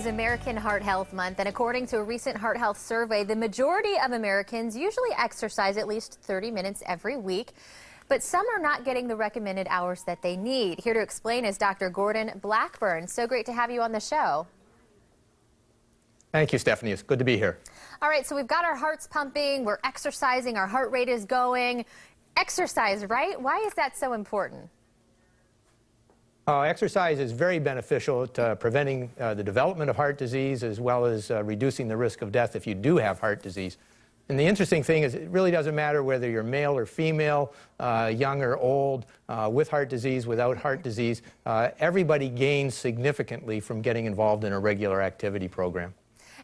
is American Heart Health Month, and according to a recent heart health survey, the majority of Americans usually exercise at least 30 minutes every week. But some are not getting the recommended hours that they need. Here to explain is Dr. Gordon Blackburn. So great to have you on the show. Thank you, Stephanie. It's good to be here. All right, so we've got our hearts pumping, we're exercising, our heart rate is going. Exercise, right? Why is that so important? Exercise is very beneficial to preventing the development of heart disease, as well as reducing the risk of death if you do have heart disease. And the interesting thing is it really doesn't matter whether you're male or female, young or old, with heart disease, without heart disease. Everybody gains significantly from getting involved in a regular activity program.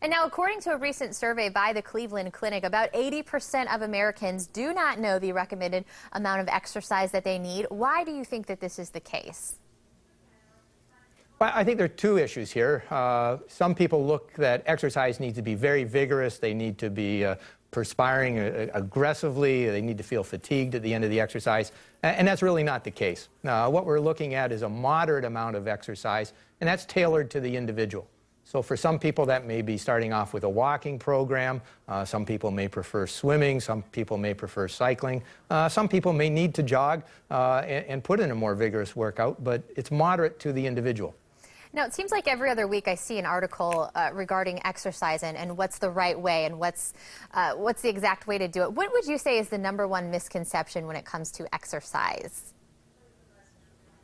And now, according to a recent survey by the Cleveland Clinic, about 80% of Americans do not know the recommended amount of exercise that they need. Why do you think that this is the case? Well, I think there are two issues here. Some people look that exercise needs to be very vigorous. They need to be perspiring aggressively. They need to feel fatigued at the end of the exercise. And that's really not the case. What we're looking at is a moderate amount of exercise, and that's tailored to the individual. So for some people, that may be starting off with a walking program. Some people may prefer swimming. Some people may prefer cycling. Some people may need to jog and put in a more vigorous workout, but it's moderate to the individual. Now, it seems like every other week I see an article regarding exercise and what's the right way and what's the exact way to do it. What would you say is the #1 misconception when it comes to exercise?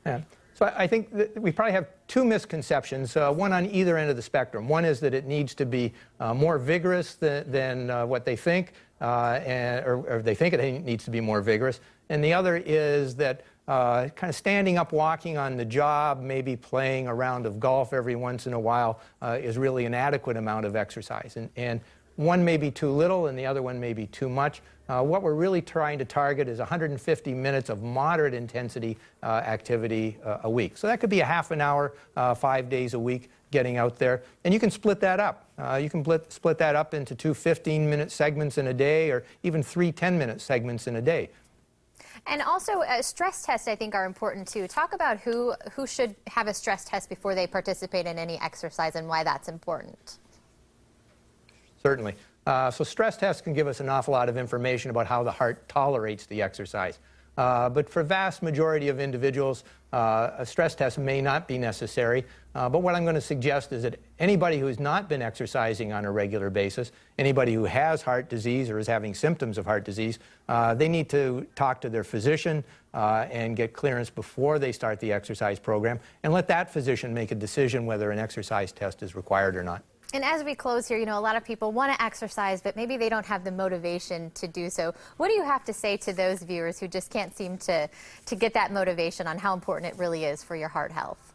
Yeah. So I think that we probably have two misconceptions, one on either end of the spectrum. One is that it needs to be more vigorous than what they think, or they think it needs to be more vigorous. And the other is that kind of standing up, walking on the job, maybe playing a round of golf every once in a while is really an adequate amount of exercise. And one may be too little and the other one may be too much. What we're really trying to target is 150 minutes of moderate intensity activity a week. So that could be a half an hour, 5 days a week getting out there. And you can split that up. You can split that up into 2 15-minute segments in a day, or even 3 10-minute segments in a day. And also, stress tests, I think, are important, too. Talk about who should have a stress test before they participate in any exercise and why that's important. Certainly. So stress tests can give us an awful lot of information about how the heart tolerates the exercise. But for vast majority of individuals, a stress test may not be necessary. But what I'm going to suggest is that anybody who has not been exercising on a regular basis, anybody who has heart disease or is having symptoms of heart disease, they need to talk to their physician and get clearance before they start the exercise program, and let that physician make a decision whether an exercise test is required or not. And as we close here, you know, a lot of people want to exercise, but maybe they don't have the motivation to do so. What do you have to say to those viewers who just can't seem to get that motivation on how important it really is for your heart health?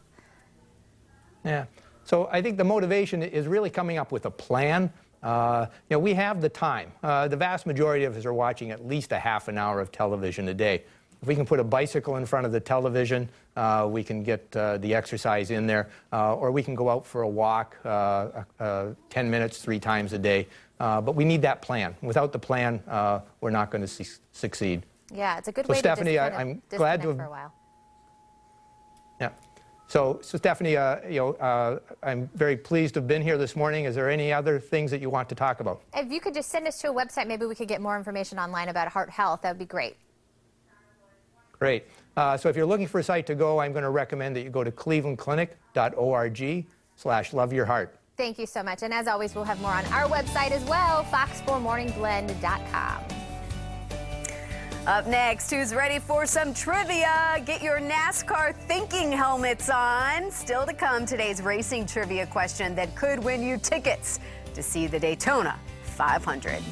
Yeah. So I think the motivation is really coming up with a plan. You know, we have the time. The vast majority of us are watching at least a half an hour of television a day. If we can put a bicycle in front of the television, we can get the exercise in there, or we can go out for a walk 10 minutes 3 times a day. But we need that plan. Without the plan, we're not going to succeed. Yeah, it's a good way Stephanie, to just I'm glad to have, for a while. Yeah. So Stephanie, you know, I'm very pleased to have been here this morning. Is there any other things that you want to talk about? If you could just send us to a website, maybe we could get more information online about heart health. That would be great. Great. So if you're looking for a site to go, I'm going to recommend that you go to clevelandclinic.org/loveyourheart. Thank you so much. And as always, we'll have more on our website as well, fox4morningblend.com. Up next, who's ready for some trivia? Get your NASCAR thinking helmets on. Still to come, today's racing trivia question that could win you tickets to see the Daytona 500.